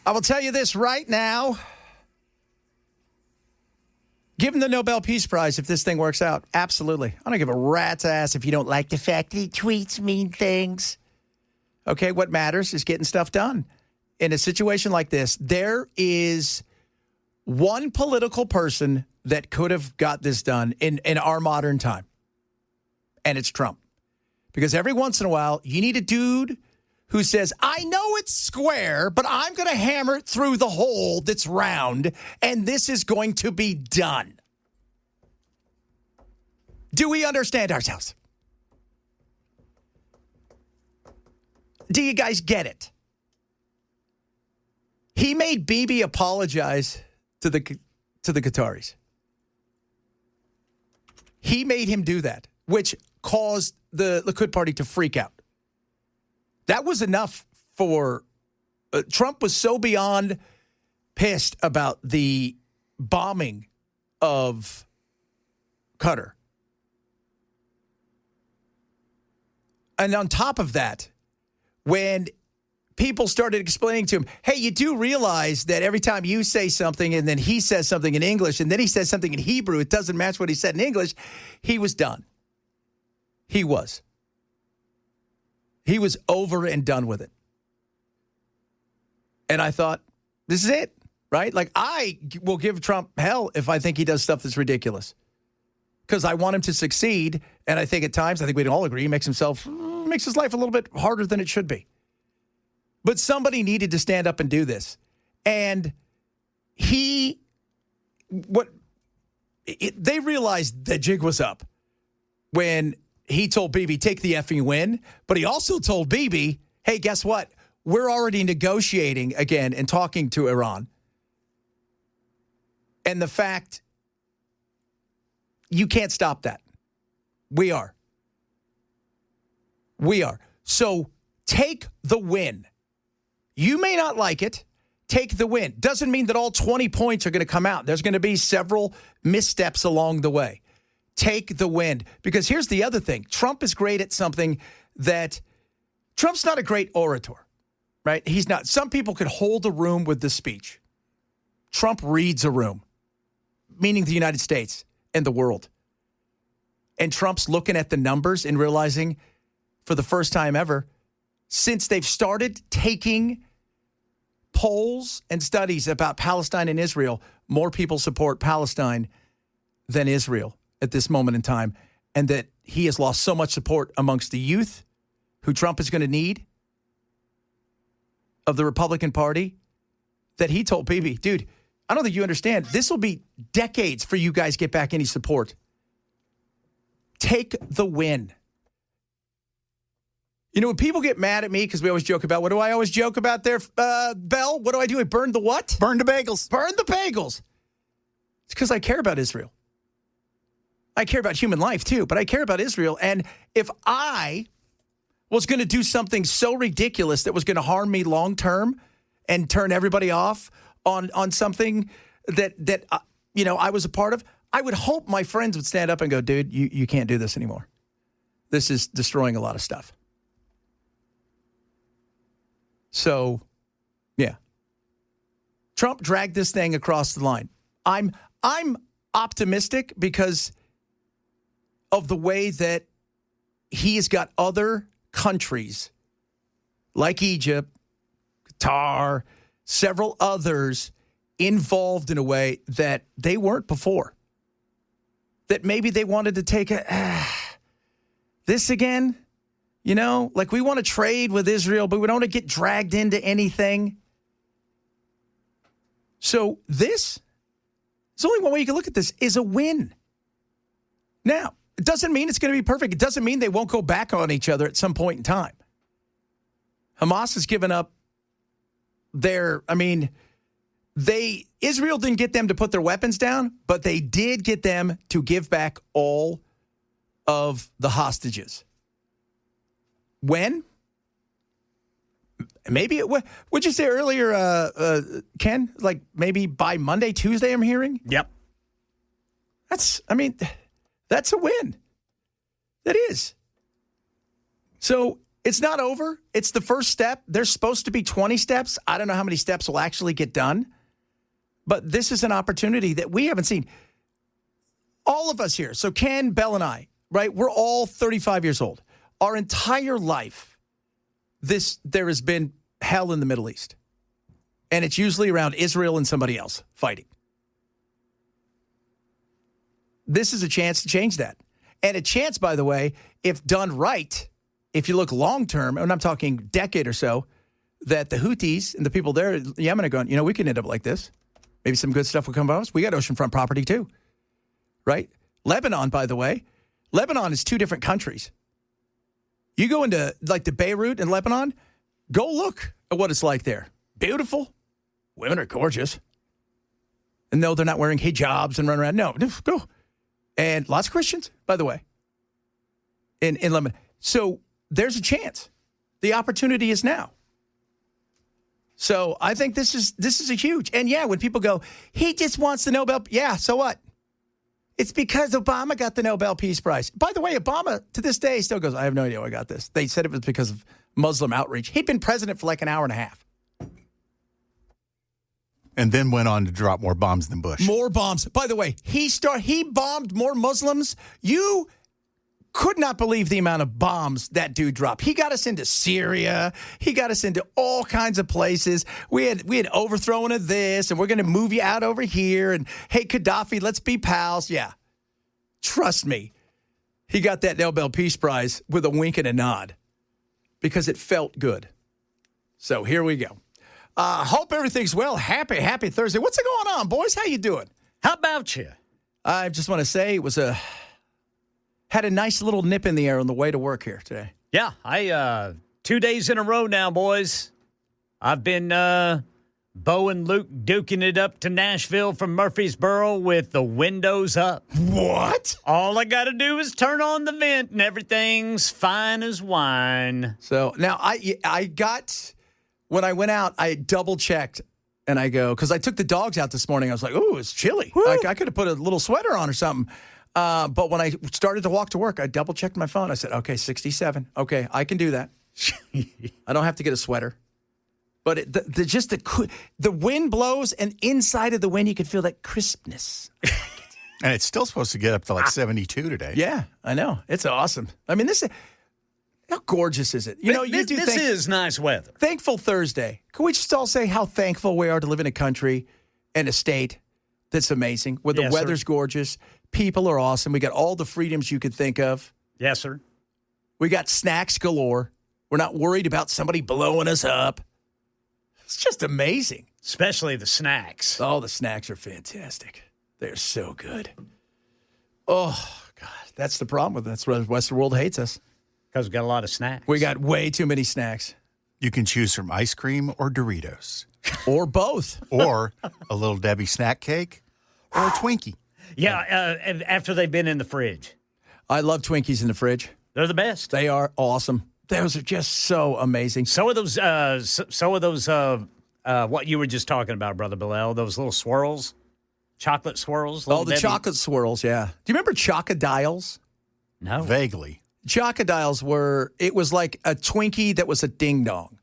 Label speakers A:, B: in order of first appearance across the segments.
A: I will tell you this right now. Give him the Nobel Peace Prize if this thing works out. Absolutely. I don't give a rat's ass if you don't like the fact that he tweets mean things. Okay, what matters is getting stuff done. In a situation like this, there is one political person that could have got this done in our modern time, and it's Trump. Because every once in a while, you need a dude who says, I know it's square, but I'm going to hammer it through the hole that's round, and this is going to be done. Do we understand ourselves? Do you guys get it? He made Bibi apologize to the Qataris. He made him do that, which caused the Likud party to freak out. That was enough for Trump was so beyond pissed about the bombing of Qatar. And on top of that, when people started explaining to him, hey, you do realize that every time you say something and then he says something in English and then he says something in Hebrew, it doesn't match what he said in English. He was done. He was. He was over and done with it. And I thought, this is it, right? Like, I will give Trump hell if I think he does stuff that's ridiculous. Because I want him to succeed. And I think at times, I think we can all agree, he makes his life a little bit harder than it should be. But somebody needed to stand up and do this. And they realized the jig was up when he told Bibi, take the effing win. But he also told Bibi, hey, guess what? We're already negotiating again and talking to Iran. And the fact, you can't stop that. We are. So take the win. You may not like it. Take the win. Doesn't mean that all 20 points are going to come out. There's going to be several missteps along the way. Take the win. Because here's the other thing. Trump is great at something that Trump's not a great orator, right? He's not. Some people could hold a room with the speech. Trump reads a room, meaning the United States and the world. And Trump's looking at the numbers and realizing for the first time ever, since they've started taking polls and studies about Palestine and Israel, more people support Palestine than Israel at this moment in time, and that he has lost so much support amongst the youth who Trump is going to need of the Republican Party that he told Bibi, dude, I don't think you understand. This will be decades for you guys to get back any support. Take the win. You know, when people get mad at me, because we always joke about, what do I always joke about there, Bell? What do I do? I burn the what?
B: Burn the bagels.
A: Burn the bagels. It's because I care about Israel. I care about human life, too, but I care about Israel. And if I was going to do something so ridiculous that was going to harm me long term and turn everybody off on something that I was a part of, I would hope my friends would stand up and go, dude, you can't do this anymore. This is destroying a lot of stuff. So, yeah. Trump dragged this thing across the line. I'm optimistic because of the way that he has got other countries like Egypt, Qatar, several others involved in a way that they weren't before. That maybe they wanted to take this again, like we want to trade with Israel, but we don't want to get dragged into anything. So there's only one way you can look at this, is a win. Now, it doesn't mean it's going to be perfect. It doesn't mean they won't go back on each other at some point in time. Hamas has given up Israel didn't get them to put their weapons down, but they did get them to give back all of the hostages. When? Maybe what'd you say earlier, Ken? Like maybe by Monday, Tuesday, I'm hearing?
B: Yep.
A: That's a win. That is. So It's not over. It's the first step. There's supposed to be 20 steps. I don't know how many steps will actually get done. But this is an opportunity that we haven't seen. All of us here, so Ken, Bell, and I, right, we're all 35 years old. Our entire life, there has been hell in the Middle East. And it's usually around Israel and somebody else fighting. This is a chance to change that. And a chance, by the way, if done right, if you look long-term, and I'm talking decade or so, that the Houthis and the people there in Yemen are going, we can end up like this. Maybe some good stuff will come from us. We got oceanfront property too, right? Lebanon, by the way, Lebanon is two different countries. You go into like the Beirut in Lebanon, go look at what it's like there. Beautiful. Women are gorgeous. And no, they're not wearing hijabs and running around. No, go. And lots of Christians, by the way, in Lebanon. So there's a chance. The opportunity is now. So I think this is a huge. And yeah, when people go, he just wants the Nobel. Yeah, so what? It's because Obama got the Nobel Peace Prize. By the way, Obama to this day still goes, I have no idea where I got this. They said it was because of Muslim outreach. He'd been president for like an hour and a half.
B: And then went on to drop more bombs than Bush.
A: More bombs. By the way, he bombed more Muslims. You could not believe the amount of bombs that dude dropped. He got us into Syria. He got us into all kinds of places. We had overthrown of this, and we're going to move you out over here. And, hey, Gaddafi, let's be pals. Yeah. Trust me. He got that Nobel Peace Prize with a wink and a nod because it felt good. So here we go. Hope everything's well. Happy Thursday. What's going on, boys? How you doing?
C: How about you?
A: I just want to say it had a nice little nip in the air on the way to work here today.
C: Yeah, I 2 days in a row now, boys. I've been Bo and Luke duking it up to Nashville from Murfreesboro with the windows up.
A: What?
C: All I got to do is turn on the vent and everything's fine as wine.
A: So now I got, when I went out, I double checked and I go, because I took the dogs out this morning. I was like, ooh, it's chilly. I could have put a little sweater on or something. But when I started to walk to work, I double checked my phone. I said, okay, 67. Okay, I can do that. I don't have to get a sweater. But the wind blows, and inside of the wind, you can feel that crispness.
B: And it's still supposed to get up to like 72 today.
A: Yeah, I know. It's awesome. I mean, how gorgeous is it?
C: This is nice weather.
A: Thankful Thursday. Can we just all say how thankful we are to live in a country and a state that's amazing, where the weather's gorgeous, people are awesome, we got all the freedoms you could think of.
C: Yes, sir.
A: We got snacks galore. We're not worried about somebody blowing us up. It's just amazing.
C: Especially the snacks.
A: Oh, the snacks are fantastic. They're so good. Oh, God. That's the problem with it. That's why the Western world hates us.
C: Because we got a lot of snacks.
A: We got way too many snacks.
B: You can choose from ice cream or Doritos.
A: Or both.
B: Or a little Debbie snack cake or a Twinkie.
C: Yeah, after they've been in the fridge.
A: I love Twinkies in the fridge.
C: They're the best.
A: They are awesome. Those are just so amazing.
C: So are those, what you were just talking about, Brother Bilal, those little swirls, chocolate swirls.
A: Oh, the chocolate swirls, yeah. Do you remember Chocodiles?
C: No.
B: Vaguely.
A: Chocodiles it was like a Twinkie that was a ding-dong.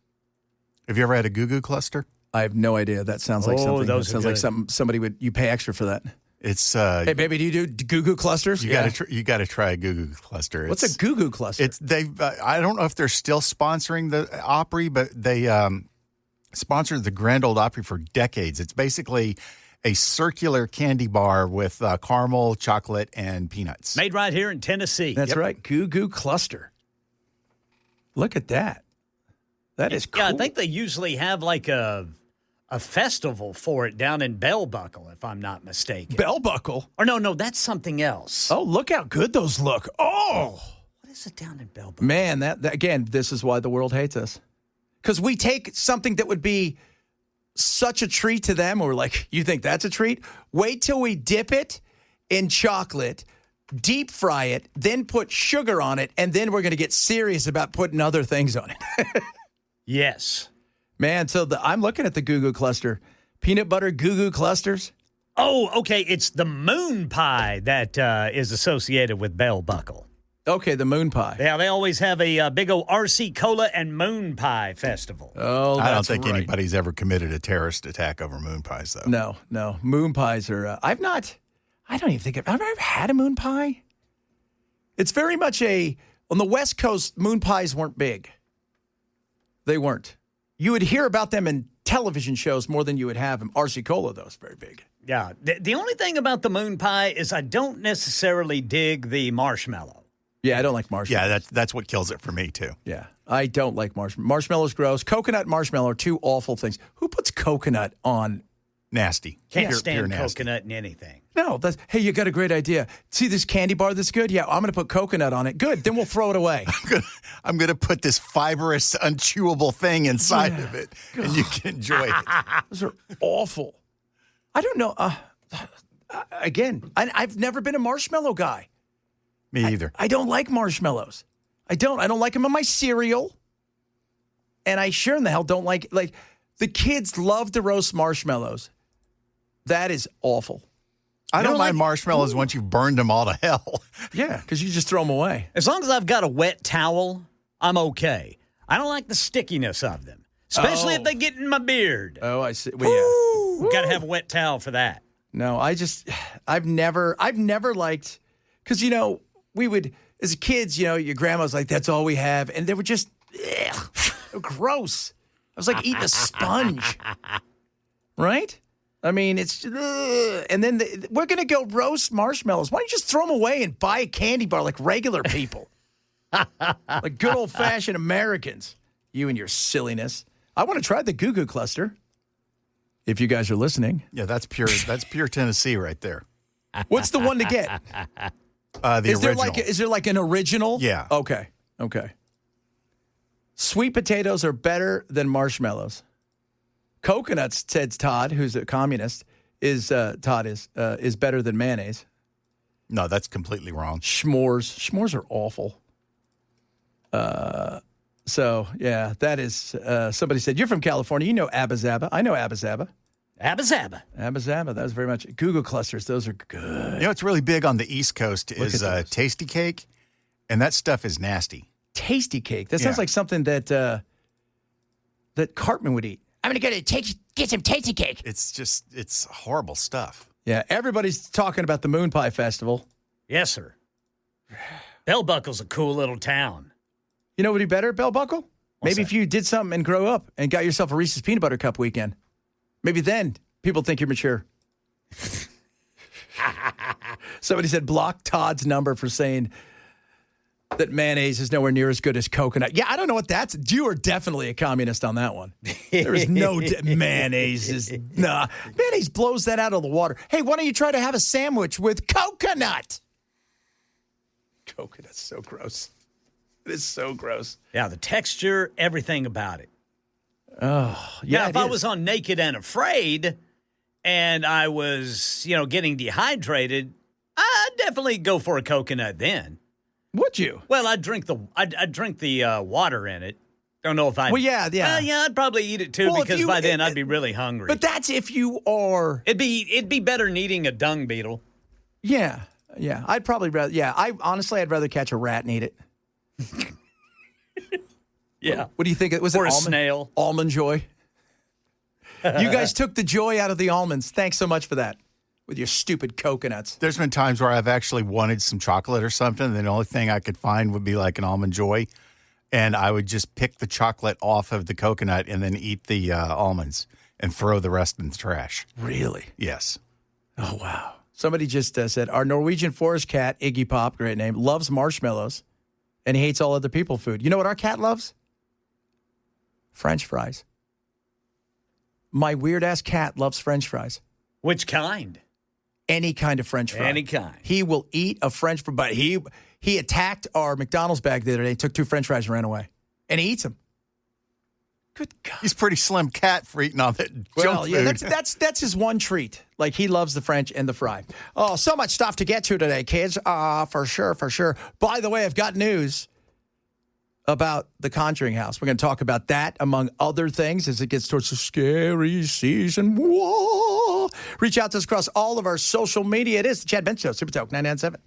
B: Have you ever had a Goo Goo Cluster?
A: I have no idea. That sounds like something.
C: Those
A: sounds like somebody you pay extra for that.
B: It's
A: hey baby, do you do Goo Goo Clusters?
B: You got to try a Goo Goo Cluster.
A: What's a Goo Goo Cluster?
B: I don't know if they're still sponsoring the Opry, but they sponsored the Grand Ole Opry for decades. It's basically a circular candy bar with caramel, chocolate, and peanuts.
C: Made right here in Tennessee.
A: That's right, Goo Goo Cluster. Look at that. That is cool.
C: Yeah, I think they usually have like a festival for it down in Bell Buckle, if I'm not mistaken.
A: Bell Buckle?
C: Or no, that's something else.
A: Oh, look how good those look. Oh.
C: What is it down in Bell Buckle?
A: Man, that again, this is why the world hates us. Because we take something that would be such a treat to them, or we're like, you think that's a treat? Wait till we dip it in chocolate, deep fry it, then put sugar on it, and then we're going to get serious about putting other things on it.
C: Yes.
A: Man, so I'm looking at the Goo Goo Cluster. Peanut butter Goo Goo Clusters.
C: Oh, okay. It's the moon pie that is associated with Bell Buckle.
A: Okay, the moon pie.
C: Yeah, they always have a big old RC Cola and Moon Pie Festival.
A: Oh,
B: I don't
A: that's
B: think
A: right.
B: anybody's ever committed a terrorist attack over moon pies, though.
A: No. Moon pies are. I don't even think I've ever had a moon pie. It's very much on the West Coast, moon pies weren't big. They weren't. You would hear about them in television shows more than you would have them. RC Cola, though, is very big.
C: Yeah. The only thing about the Moon Pie is I don't necessarily dig the marshmallow.
A: Yeah, I don't like marshmallows.
B: Yeah, that's what kills it for me, too.
A: Yeah, I don't like marshmallows. Marshmallows gross. Coconut and marshmallow are two awful things. Who puts coconut on?
B: Nasty.
C: Can't
B: Pure
C: stand
B: nasty.
C: coconut in anything.
A: No, hey, you got a great idea. See this candy bar that's good? Yeah, I'm going to put coconut on it. Good, then we'll throw it away.
B: I'm gonna put this fibrous, unchewable thing inside of it, and you can enjoy it.
A: Those are awful. I don't know. Again, I've never been a marshmallow guy.
B: Me either.
A: I don't like marshmallows. I don't like them in my cereal. And I sure in the hell don't like the kids love to roast marshmallows. That is awful.
B: I don't mind marshmallows once you've burned them all to hell.
A: Yeah, because you just throw them away.
C: As long as I've got a wet towel, I'm okay. I don't like the stickiness of them, especially if they get in my beard.
A: Oh, I see. Well, yeah.
C: Got to have a wet towel for that.
A: No, I've never liked, because, we would, as kids, your grandma's like, that's all we have. And they were just gross. I was like eating a sponge. Right? I mean, it's, and then we're going to go roast marshmallows. Why don't you just throw them away and buy a candy bar like regular people? Like good old-fashioned Americans. You and your silliness. I want to try the Goo Goo Cluster, if you guys are listening.
B: Yeah, that's pure Tennessee right there.
A: What's the one to get?
B: The original.
A: Is there like an original?
B: Yeah.
A: Okay. Sweet potatoes are better than marshmallows. Coconuts, said Todd, who's a communist, is better than mayonnaise.
B: No, that's completely wrong.
A: S'mores are awful. So yeah, that is. Somebody said you're from California. You know Abba Zaba. I know Abba Zaba.
C: Abba Zaba.
A: Abba Zaba. That was very much Goo Goo Clusters. Those are good.
B: You know what's really big on the East Coast is Tasty Cake, and that stuff is nasty.
A: Tasty Cake. That sounds like something that Cartman would eat. I'm going to go get some Tasty Cake.
B: It's horrible stuff.
A: Yeah, everybody's talking about the Moon Pie Festival.
C: Yes, sir. Bell Buckle's a cool little town.
A: You know what would be better, Bell Buckle? Maybe if you did something and grow up and got yourself a Reese's Peanut Butter Cup weekend. Maybe then people think you're mature. Somebody said block Todd's number for saying that mayonnaise is nowhere near as good as coconut. Yeah, I don't know what that's. You are definitely a communist on that one. There is no mayonnaise. Mayonnaise blows that out of the water. Hey, why don't you try to have a sandwich with coconut? Coconut's so gross. It is so gross.
C: Yeah, the texture, everything about it.
A: Oh, yeah.
C: Now, if I was on Naked and Afraid and I was, getting dehydrated, I'd definitely go for a coconut then.
A: Would you?
C: Well, I'd drink the water in it. Don't know if I'd...
A: Well, yeah.
C: Well, yeah, I'd probably eat it too because by then I'd be really hungry.
A: But that's if you are...
C: It'd be better than eating a dung beetle.
A: Yeah. I'd probably rather... Yeah, I'd rather catch a rat and eat it.
C: Yeah.
A: What do you think? Was
C: or
A: it
C: a snail?
A: Almond Joy? You guys took the joy out of the almonds. Thanks so much for that. With your stupid coconuts.
B: There's been times where I've actually wanted some chocolate or something, and the only thing I could find would be like an Almond Joy, and I would just pick the chocolate off of the coconut and then eat the almonds and throw the rest in the trash.
A: Really?
B: Yes.
A: Oh, wow. Somebody just said, our Norwegian forest cat, Iggy Pop, great name, loves marshmallows, and he hates all other people's food. You know what our cat loves? French fries. My weird-ass cat loves French fries.
C: Which kind?
A: Any kind of French fry.
C: Any kind.
A: He will eat a French fry, but he attacked our McDonald's bag the other day, took 2 French fries and ran away. And he eats them. Good God.
B: He's a pretty slim cat for eating all that junk food.
A: That's his one treat. Like, he loves the French and the fry. Oh, so much stuff to get to today, kids. For sure. By the way, I've got news about the Conjuring House. We're going to talk about that, among other things, as it gets towards the scary season. Whoa. Reach out to us across all of our social media. It is the Chad Benson Show, Super Talk 997.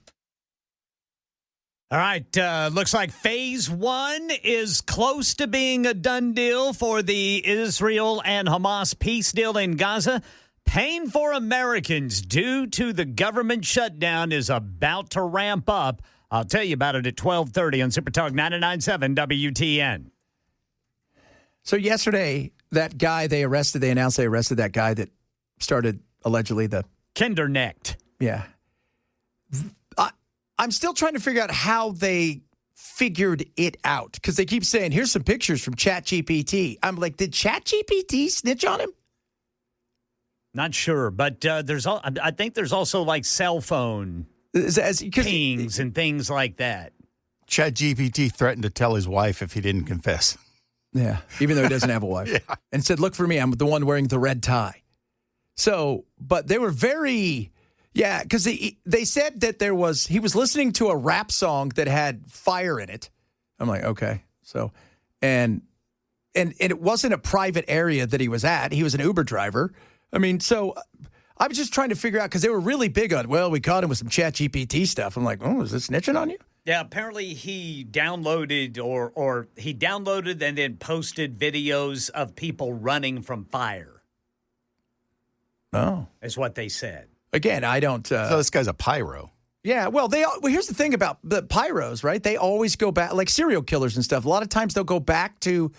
C: All right, looks like phase 1 is close to being a done deal for the Israel and Hamas peace deal in Gaza. Pain for Americans due to the government shutdown is about to ramp up. I'll tell you about it at 12:30 on Super Talk 99.7 WTN.
A: So yesterday, that guy they announced they arrested that guy that started allegedly the
C: Kindernecht.
A: Yeah. I'm still trying to figure out how they figured it out because they keep saying, here's some pictures from ChatGPT. I'm like, did ChatGPT snitch on him?
C: Not sure, but I think there's also like cell phone pings and things like that.
B: ChatGPT threatened to tell his wife if he didn't confess.
A: Yeah, even though he doesn't have a wife.
B: Yeah.
A: And said, look for me, I'm the one wearing the red tie. So, but they were very... Yeah, because they said that he was listening to a rap song that had fire in it. I'm like, okay. So, and it wasn't a private area that he was at. He was an Uber driver. I mean, so I was just trying to figure out, because they were really big on, well, we caught him with some ChatGPT stuff. I'm like, oh, is this snitching on you?
C: Yeah, apparently he downloaded or he downloaded and then posted videos of people running from fire.
A: Oh.
C: Is what they said.
A: Again, I don't...
B: So this guy's a pyro.
A: Yeah, well, here's the thing about the pyros, right? They always go back, like serial killers and stuff. A lot of times they'll go back to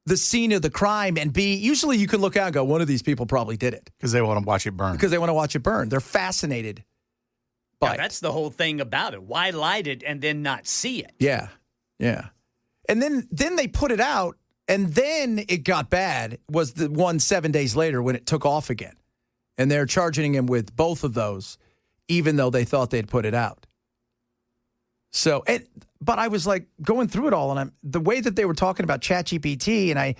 A: the scene of the crime and usually you can look out and go, one of these people probably did it.
B: Because they want to watch it burn.
A: They're fascinated by it.
C: That's the whole thing about it. Why light it and then not see it?
A: Yeah, yeah. And then they put it out, and then it got bad, was the one 7 days later when it took off again. And they're charging him with both of those, even though they thought they'd put it out. So, but I was like going through it all, and the way that they were talking about ChatGPT, and I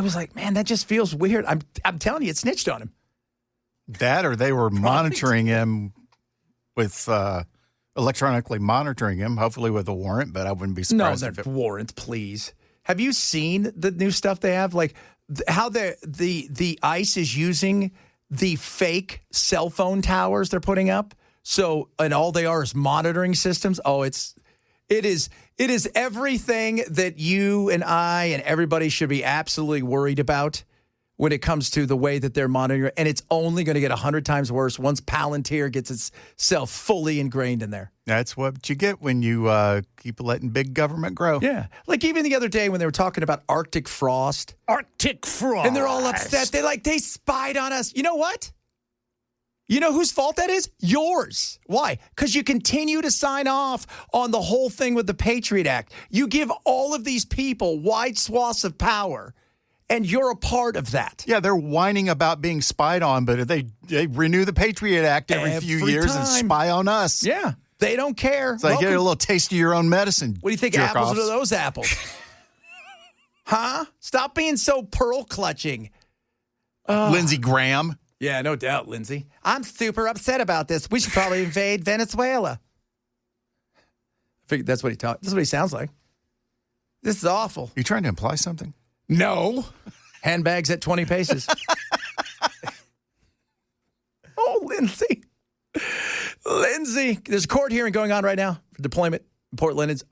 A: was like, man, that just feels weird. I'm telling you, it snitched on him.
B: That, or they were monitoring him with electronically monitoring him, hopefully with a warrant. But I wouldn't be surprised if it
A: warrant, please. Have you seen the new stuff they have, like how the ICE is using the fake cell phone towers they're putting up? So, and all they are is monitoring systems. Oh, it is everything that you and I and everybody should be absolutely worried about when it comes to the way that they're monitoring. And it's only going to get 100 times worse once Palantir gets itself fully ingrained in there.
B: That's what you get when you keep letting big government grow.
A: Yeah. Like even the other day when they were talking about Arctic frost.
C: Arctic frost.
A: And they're all upset. They spied on us. You know what? You know whose fault that is? Yours. Why? Because you continue to sign off on the whole thing with the Patriot Act. You give all of these people wide swaths of power, and you're a part of that.
B: Yeah, they're whining about being spied on, but they renew the Patriot Act every few years and spy on us.
A: Yeah, they don't care.
B: It's like, get a little taste of your own medicine.
A: What do you think apples are to those apples? Huh? Stop being so pearl clutching.
B: Lindsey Graham.
A: Yeah, no doubt, Lindsey. I'm super upset about this. We should probably invade Venezuela. I figured that's what he sounds like. This is awful.
B: You trying to imply something?
A: No. Handbags at 20 paces. Oh, Lindsey. Lindsey. There's a court hearing going on right now for deployment in Portland.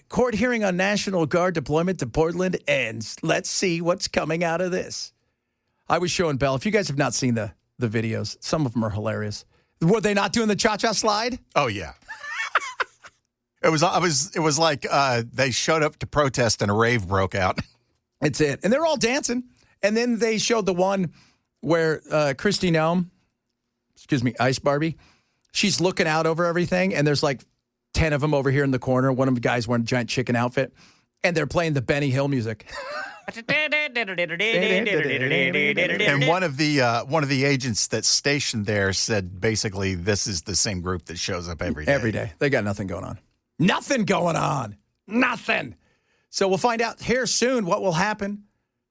A: Court hearing on National Guard deployment to Portland ends. Let's see what's coming out of this. I was showing Belle. If you guys have not seen the videos, some of them are hilarious. Were they not doing the cha-cha slide?
B: Oh, yeah. It was like they showed up to protest and a rave broke out.
A: It's it. And they're all dancing. And then they showed the one where Kristi Noem, Ice Barbie, she's looking out over everything, and there's like 10 of them over here in the corner. One of the guys wearing a giant chicken outfit, and they're playing the Benny Hill music.
B: And one of the agents that's stationed there said basically this is the same group that shows up every day.
A: Every day. They got nothing going on. Nothing going on. Nothing. So we'll find out here soon what will happen.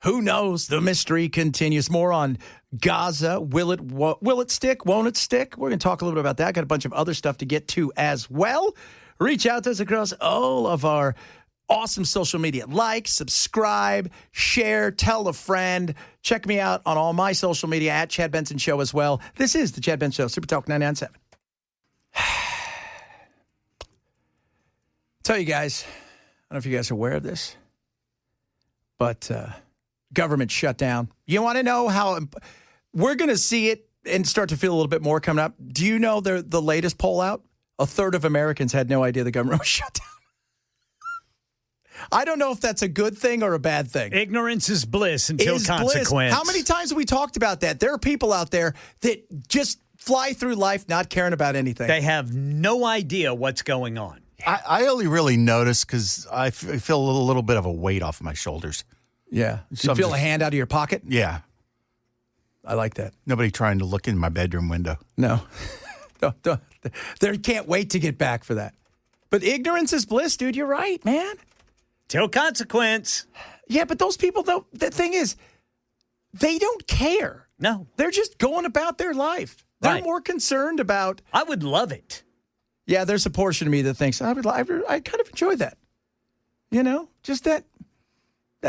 A: Who knows? The mystery continues. More on Gaza. Will it stick? Won't it stick? We're going to talk a little bit about that. Got a bunch of other stuff to get to as well. Reach out to us across all of our awesome social media. Like, subscribe, share, tell a friend. Check me out on all my social media at Chad Benson Show as well. This is the Chad Benson Show, Super Talk 99.7. Tell you guys, I don't know if you guys are aware of this, but government shutdown. You want to know how we're going to see it and start to feel a little bit more coming up? Do you know the latest poll out? A third of Americans had no idea the government was shut down. I don't know if that's a good thing or a bad thing.
C: Ignorance is bliss until consequence.
A: Bliss. How many times have we talked about that? There are people out there that just fly through life not caring about anything.
C: They have no idea what's going on.
B: I only really notice because I feel a little bit of a weight off my shoulders.
A: Yeah. You feel a hand out of your pocket?
B: Yeah.
A: I like that.
B: Nobody trying to look in my bedroom window.
A: No. No. They can't wait to get back for that. But ignorance is bliss, dude. You're right, man.
C: Till consequence.
A: Yeah, but those people, though, the thing is, they don't care.
C: No.
A: They're just going about their life. They're
C: Right.
A: more concerned about.
C: I would love it.
A: Yeah, there's a portion of me that thinks I kind of enjoy that. You know, just that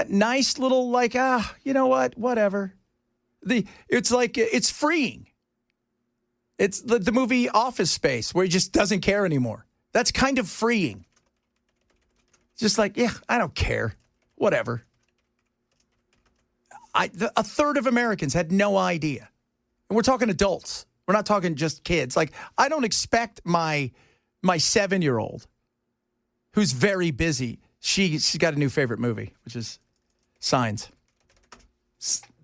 A: nice little like, you know what, whatever. It's like it's freeing. It's the movie Office Space where he just doesn't care anymore. That's kind of freeing. Just like, yeah, I don't care. Whatever. A third of Americans had no idea. And we're talking adults. We're not talking just kids. Like, I don't expect my 7-year-old, who's very busy, she's got a new favorite movie, which is Signs.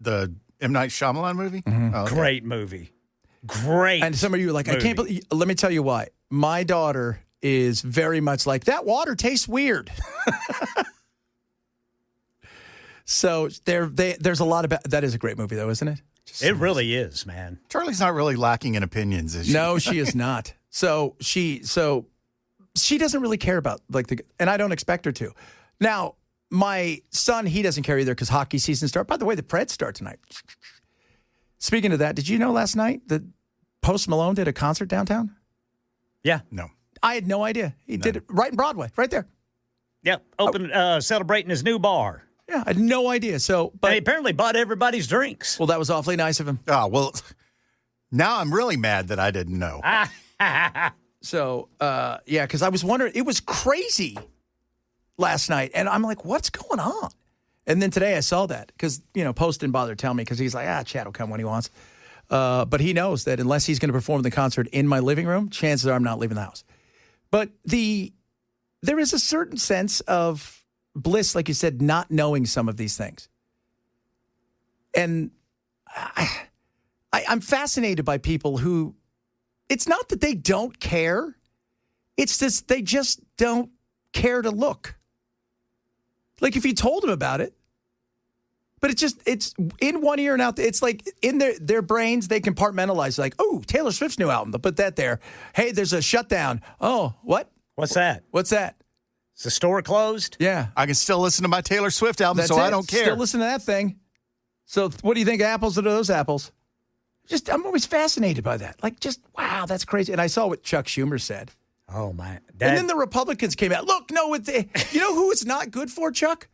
B: The M. Night Shyamalan movie?
A: Mm-hmm.
B: Oh, okay.
C: Great movie. Great.
A: And some of you are like, I can't believe. Let me tell you why. My daughter is very much like, that water tastes weird. So there's a lot of that is a great movie, though, isn't it?
C: It really is, man.
B: Charlie's not really lacking in opinions, is she?
A: No, she is not. So she doesn't really care about and I don't expect her to. Now, my son, he doesn't care either because hockey season starts. By the way, the Preds start tonight. Speaking of that, did you know last night that Post Malone did a concert downtown?
C: Yeah.
B: No.
A: I had no idea. He did it right in Broadway, right there.
C: Yep. Celebrating his new bar.
A: Yeah, I had no idea. So, but
C: And he apparently bought everybody's drinks.
A: well, that was awfully nice of him.
B: Oh, well, now I'm really mad that I didn't know.
A: So, yeah, because I was wondering, it was crazy last night, and I'm like, what's going on? And then today I saw that because, Post didn't bother to tell me because he's like, Chad will come when he wants. But he knows that unless he's going to perform the concert in my living room, chances are I'm not leaving the house. But there is a certain sense of bliss, like you said, not knowing some of these things. And I'm fascinated by people who, it's not that they don't care. It's this, they just don't care to look. Like if you told them about it, but it's in one ear and out. It's like in their brains, they compartmentalize like, oh, Taylor Swift's new album. They'll put that there. Hey, there's a shutdown. Oh, what?
C: What's that?
A: What's that?
C: Is the store closed?
A: Yeah.
B: I can still listen to my Taylor Swift album,
A: That's
B: so
A: it.
B: I don't care.
A: Still listen to that thing. So what do you think apples are to those apples? I'm always fascinated by that. Like, just, wow, that's crazy. And I saw what Chuck Schumer said.
C: Oh, my.
A: And then the Republicans came out. Look, no, you know who it's not good for, Chuck?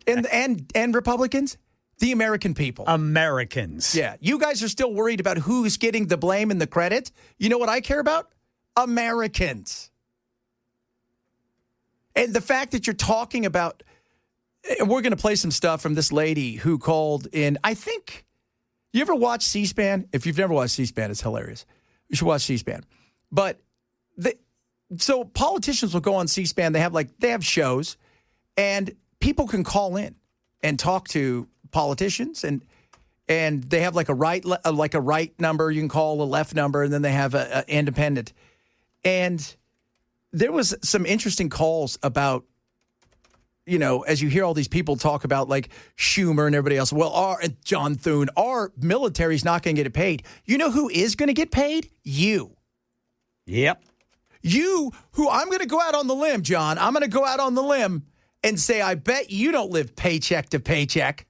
A: And Republicans? The American people.
C: Americans.
A: Yeah. You guys are still worried about who's getting the blame and the credit. You know what I care about? Americans. And the fact that you're talking about, and we're going to play some stuff from this lady who called in, I think, you ever watch C-SPAN? If you've never watched C-SPAN, it's hilarious. You should watch C-SPAN. But, so politicians will go on C-SPAN. They have shows, and people can call in and talk to politicians, and they have like a right number you can call, a left number, and then they have a independent. And there was some interesting calls about, as you hear all these people talk about like Schumer and everybody else, and John Thune, our military's not going to get it paid. You know who is going to get paid? You.
C: Yep.
A: You, who I'm going to go out on the limb, John. I'm going to go out on the limb and say, I bet you don't live paycheck to paycheck.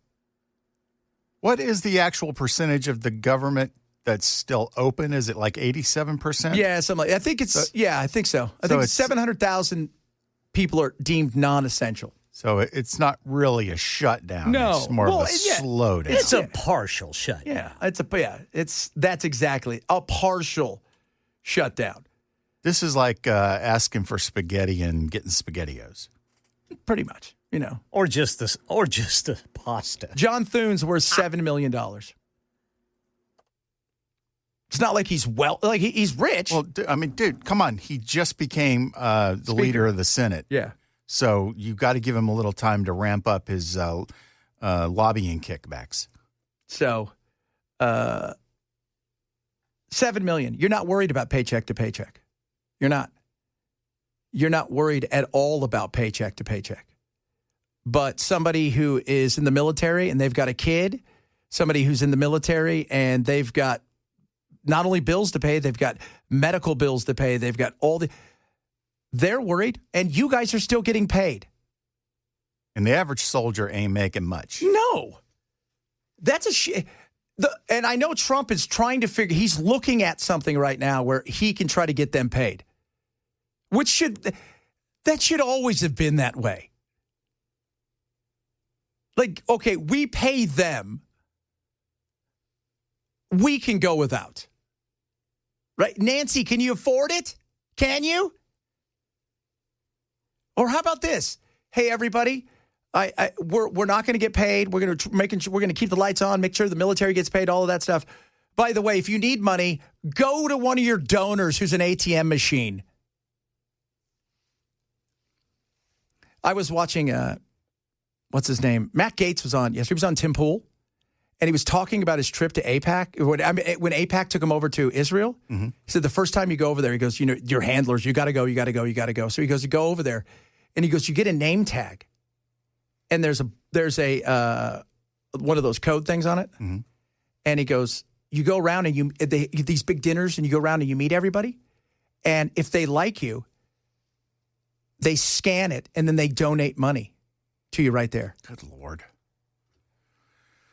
B: What is the actual percentage of the government that's still open? Is it like 87%?
A: Yeah, something like, I think it's, I think so. I think 700,000 people are deemed non-essential.
B: So it's not really a shutdown.
A: No.
B: It's more of a slowdown.
C: It's a partial shutdown.
A: Yeah, that's exactly a partial shutdown.
B: This is like asking for spaghetti and getting SpaghettiOs.
A: Pretty much,
C: Or just the pasta.
A: John Thune's worth $7 million. It's not like he's he's rich.
B: Well, dude, come on. He just became the leader of the Senate.
A: Yeah.
B: So you got to give him a little time to ramp up his lobbying kickbacks.
A: So, $7 million. You're not worried about paycheck to paycheck. You're not. You're not worried at all about paycheck to paycheck. But somebody who is in the military and they've got a kid, somebody who's in the military and they've got not only bills to pay, they've got medical bills to pay, they've got they're worried, and you guys are still getting paid.
B: And the average soldier ain't making much.
A: No. That's and I know Trump is trying to he's looking at something right now where he can try to get them paid. That should always have been that way. Like, okay, we pay them. We can go without. Right? Nancy, can you afford it? Can you? Or how about this? Hey, everybody, we're not going to get paid. We're going to keep the lights on, make sure the military gets paid, all of that stuff. By the way, if you need money, go to one of your donors who's an ATM machine. I was watching, what's his name? Matt Gaetz was on yesterday. He was on Tim Pool, and he was talking about his trip to AIPAC. When AIPAC took him over to Israel, he said the first time you go over there, he goes, your handlers, you got to go, you got to go, you got to go. So he goes, you go over there, and he goes, you get a name tag, and there's a one of those code things on it, and he goes, you go around and these big dinners, and you go around and you meet everybody, and if they like you, they scan it, and then they donate money to you right there.
B: Good Lord.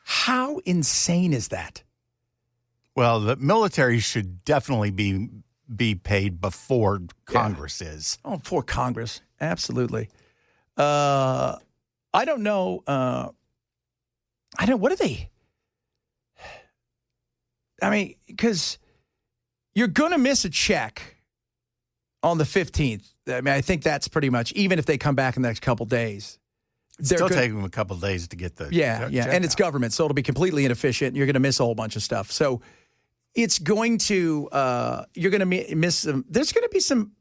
A: How insane is that?
B: Well, the military should definitely be paid before Congress is.
A: Oh, before Congress. Absolutely. I don't know. What are they? I mean, because you're going to miss a check on the 15th. I mean, I think that's pretty much, even if they come back in the next couple days.
B: It's still taking them a couple of days to get the check
A: and it's
B: out.
A: Government, so it'll be completely inefficient. You're going to miss a whole bunch of stuff. So it's going to, you're going to miss some, there's going to be some,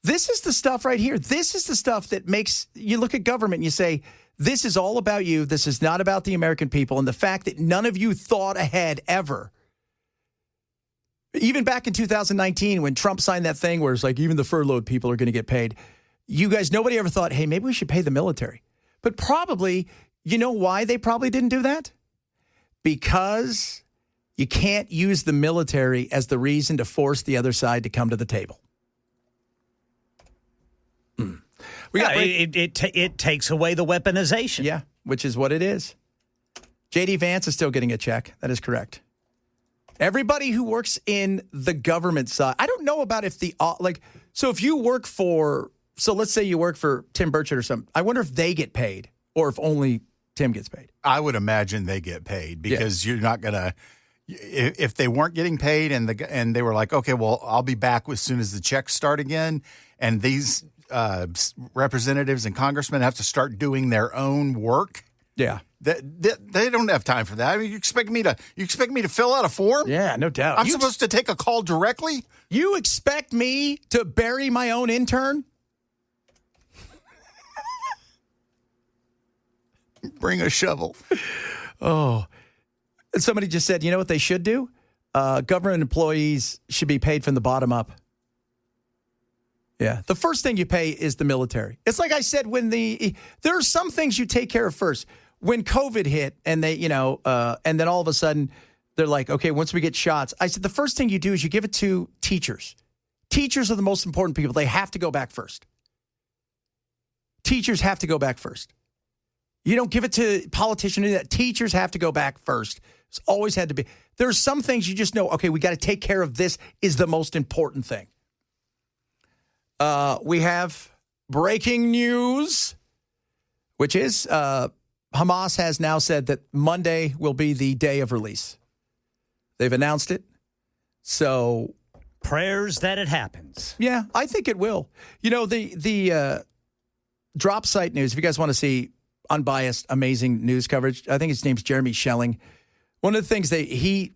A: this is the stuff right here. This is the stuff that makes, you look at government and you say, this is all about you. This is not about the American people. And the fact that none of you thought ahead ever. Even back in 2019, when Trump signed that thing where it's like, even the furloughed people are going to get paid. You guys, nobody ever thought, hey, maybe we should pay the military. But probably, you know why they probably didn't do that? Because you can't use the military as the reason to force the other side to come to the table.
C: It takes away the weaponization.
A: Yeah, which is what it is. J.D. Vance is still getting a check. That is correct. Everybody who works in the government side, I don't know about if so if you work for, so let's say you work for Tim Burchett or something, I wonder if they get paid or if only Tim gets paid.
B: I would imagine they get paid because you're not going to, if they weren't getting paid and they were like, okay, well, I'll be back as soon as the checks start again. And these representatives and congressmen have to start doing their own work.
A: Yeah.
B: They don't have time for that. I mean, you expect me to fill out a form?
A: Yeah, no doubt.
B: I'm supposed to take a call directly?
A: You expect me to bury my own intern?
B: Bring a shovel.
A: Oh. Somebody just said, you know what they should do? Government employees should be paid from the bottom up. Yeah. The first thing you pay is the military. It's like I said, there are some things you take care of first. When COVID hit and they, and then all of a sudden they're like, okay, once we get shots, I said, the first thing you do is you give it to teachers. Teachers are the most important people. They have to go back first. Teachers have to go back first. You don't give it to politicians. Teachers have to go back first. It's always had to be. There are some things you just know, okay, we got to take care of this is the most important thing. We have breaking news, which is Hamas has now said that Monday will be the day of release. They've announced it. So
C: Prayers that it happens.
A: Yeah, I think it will. You know, the Drop Site News, if you guys want to see unbiased, amazing news coverage, I think his name's Jeremy Schelling. One of the things that he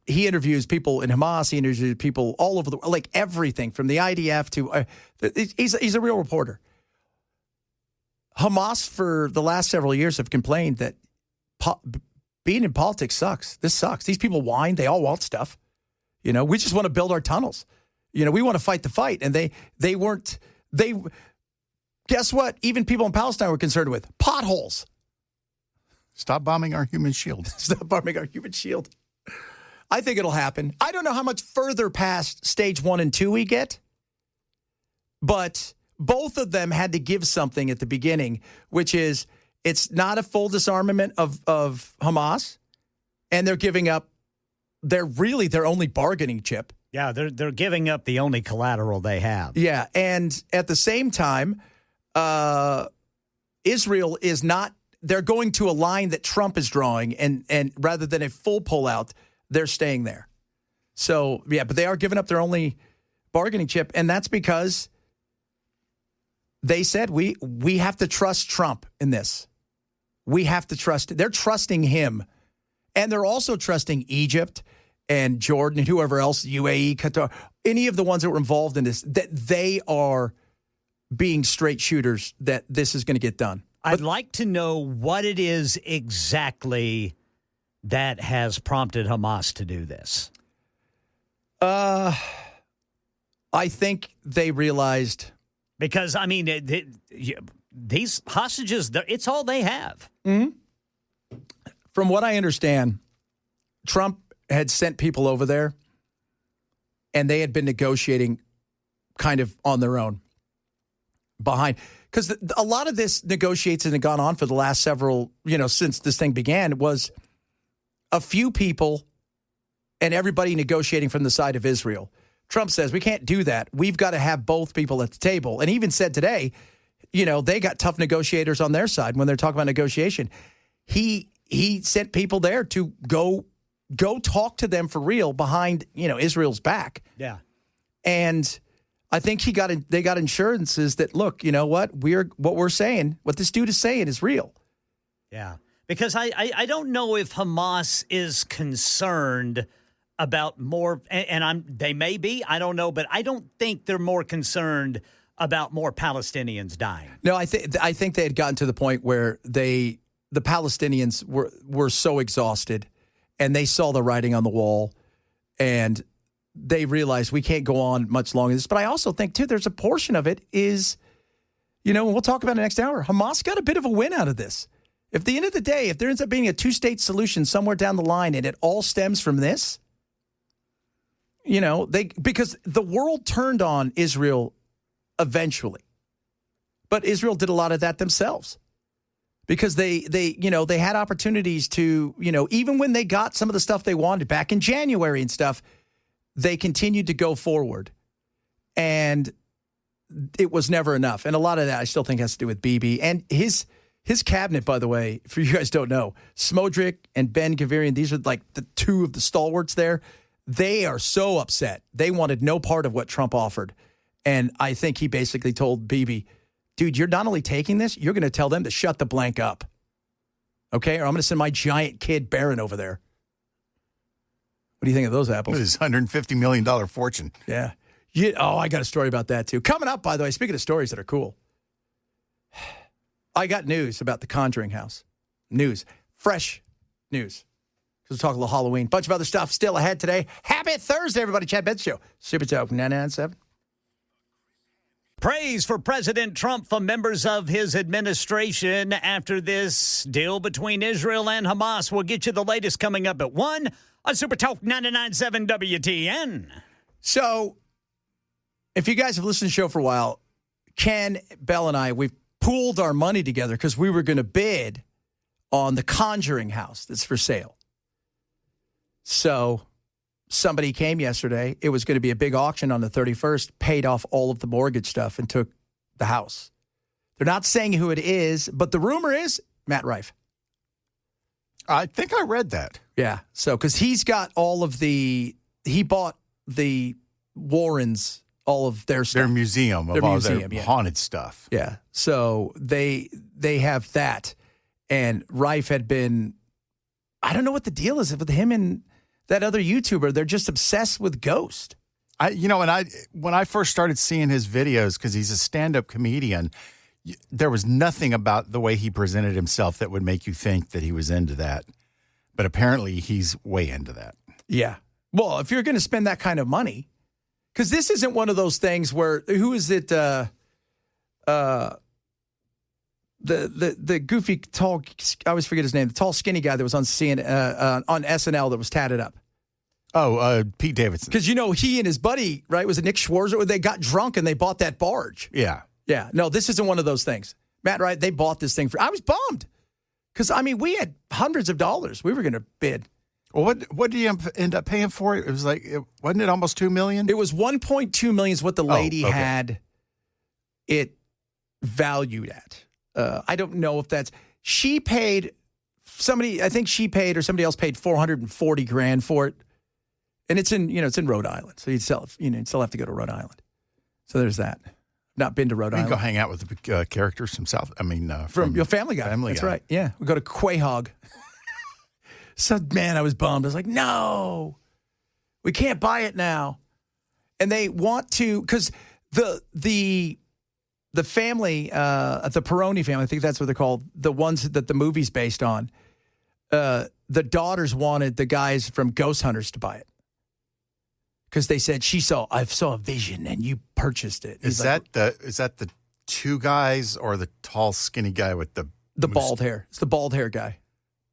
A: interviews people in Hamas, he interviews people all over the world, like everything from the IDF to, he's a real reporter. Hamas for the last several years have complained that being in politics sucks. This sucks. These people whine. They all want stuff. You know, we just want to build our tunnels. You know, we want to fight the fight. And guess what? Even people in Palestine were concerned with potholes.
B: Stop bombing our human shield.
A: Stop bombing our human shield. I think it'll happen. I don't know how much further past stage 1 and 2 we get, but both of them had to give something at the beginning, which is it's not a full disarmament of Hamas, and they're giving up. They're really their only bargaining chip.
C: Yeah, they're giving up the only collateral they have.
A: Yeah, and at the same time, Israel is not. They're going to a line that Trump is drawing, and rather than a full pullout, they're staying there. So, yeah, but they are giving up their only bargaining chip, and that's because they said we have to trust Trump in this. We have to trust. They're trusting him, and they're also trusting Egypt and Jordan and whoever else, UAE, Qatar, any of the ones that were involved in this, that they are being straight shooters, that this is going to get done.
C: I'd like to know what it is exactly that has prompted Hamas to do this.
A: I think they realized.
C: Because, I mean, these hostages, it's all they have.
A: Mm-hmm. From what I understand, Trump had sent people over there, and they had been negotiating kind of on their own behind. Because a lot of this negotiations had gone on for the last several, since this thing began, was a few people and everybody negotiating from the side of Israel. Trump says, we can't do that. We've got to have both people at the table. And he even said today, they got tough negotiators on their side when they're talking about negotiation. He sent people there to go talk to them for real behind, Israel's back.
C: Yeah.
A: And I think they got assurances that, look, you know what? What we're saying, what this dude is saying is real.
C: Yeah. Because I don't know if Hamas is concerned about more, and they may be, I don't know, but I don't think they're more concerned about more Palestinians dying.
A: No, I think they had gotten to the point where the Palestinians were so exhausted, and they saw the writing on the wall, and they realized we can't go on much longer this. But I also think, too, there's a portion of it is, and we'll talk about it next hour, Hamas got a bit of a win out of this. If at the end of the day, if there ends up being a two-state solution somewhere down the line and it all stems from this, because the world turned on Israel eventually. But Israel did a lot of that themselves. Because they had opportunities to, even when they got some of the stuff they wanted back in January and stuff, they continued to go forward. And it was never enough. And a lot of that I still think has to do with Bibi. And his cabinet, by the way, for you guys don't know, Smodrick and Ben Gvirian, these are like the two of the stalwarts there. They are so upset. They wanted no part of what Trump offered. And I think he basically told Bibi, dude, you're not only taking this, you're going to tell them to shut the blank up. Okay? Or I'm going to send my giant kid Barron over there. What do you think of those apples?
B: His $150 million fortune.
A: Yeah. I got a story about that, too. Coming up, by the way, speaking of stories that are cool, I got news about the Conjuring House. News. Fresh news. Because we'll talk a little Halloween. Bunch of other stuff still ahead today. Happy Thursday, everybody. Chad Benson Show. Super Talk 997.
C: Praise for President Trump from members of his administration after this deal between Israel and Hamas. We'll get you the latest coming up at 1 on Super Talk 99.7 WTN.
A: So, if you guys have listened to the show for a while, Ken, Bell, and I, we've pooled our money together because we were going to bid on the Conjuring House that's for sale. So, somebody came yesterday. It was going to be a big auction on the 31st, paid off all of the mortgage stuff and took the house. They're not saying who it is, but the rumor is Matt Rife.
B: I think I read that.
A: Yeah. So, because he's got all of he bought the Warrens all of their stuff.
B: Their museum of
A: Their
B: all
A: museum,
B: their
A: yeah.
B: haunted stuff.
A: Yeah. So they have that. And Rife had been, I don't know what the deal is with him and that other YouTuber. They're just obsessed with Ghost.
B: When I first started seeing his videos, because he's a stand-up comedian, there was nothing about the way he presented himself that would make you think that he was into that. But apparently he's way into that.
A: Yeah. Well, if you're going to spend that kind of money, because this isn't one of those things where, who is it? The goofy, tall, I always forget his name, the tall, skinny guy that was on on SNL that was tatted up.
B: Oh, Pete Davidson.
A: Because, he and his buddy, right, was it Nick Schwarzer? They got drunk and they bought that barge.
B: Yeah.
A: Yeah. No, this isn't one of those things. Matt, right, they bought this thing I was bummed. Because, we had hundreds of dollars we were going to bid.
B: Well, what did you end up paying for it? It was wasn't it almost $2 million?
A: It was $1.2 million is what the lady had it valued at. I don't know if she paid I think she paid or somebody else paid $440,000 for it. And it's in Rhode Island. So you'd still have to go to Rhode Island. So there's that. Not been to Rhode Island.
B: Go hang out with the characters from
A: from your Family Guy. That's right. Yeah. We go to Quahog. So, man, I was bummed. I was like, no, we can't buy it now. And they want to, because the family, the Peroni family, I think that's what they're called, the ones that the movie's based on, the daughters wanted the guys from Ghost Hunters to buy it. Because they said, I saw a vision and you purchased it.
B: Is that the two guys or the tall, skinny guy with the
A: bald hair? It's the bald hair guy.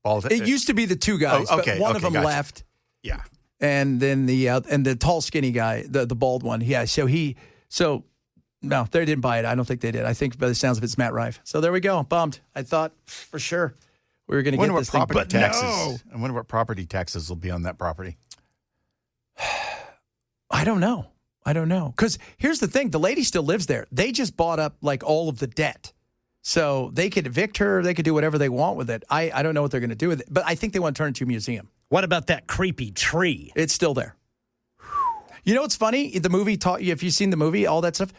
B: Bald.
A: It used to be the two guys, but one of them left.
B: Yeah,
A: and then the tall, skinny guy, the bald one. Yeah, so no, they didn't buy it. I don't think they did. I think by the sounds of it, it's Matt Rife. So there we go. Bummed. I thought for sure we were going to get this thing, but no.
B: I wonder what property taxes will be on that property.
A: I don't know. Because here's the thing: the lady still lives there. They just bought up all of the debt. So they could evict her. They could do whatever they want with it. I don't know what they're going to do with it, but I think they want to turn it into a museum.
C: What about that creepy tree?
A: It's still there. You know what's funny? The movie taught you, if you've seen the movie, all that stuff,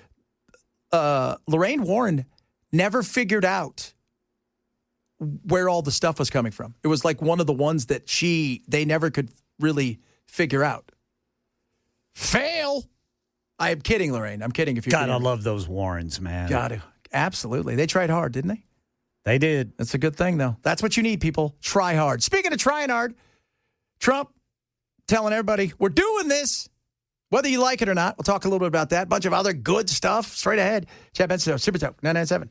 A: Lorraine Warren never figured out where all the stuff was coming from. It was like one of the ones that they never could really figure out. Fail. I'm kidding, Lorraine. I'm kidding. If you
C: God, I love those Warrens, man.
A: Got absolutely. They tried hard, didn't they?
C: They did.
A: That's a good thing, though. That's what you need, people. Try hard. Speaking of trying hard, Trump telling everybody, we're doing this, whether you like it or not. We'll talk a little bit about that. A bunch of other good stuff straight ahead. Chad Benson, Super Talk 997.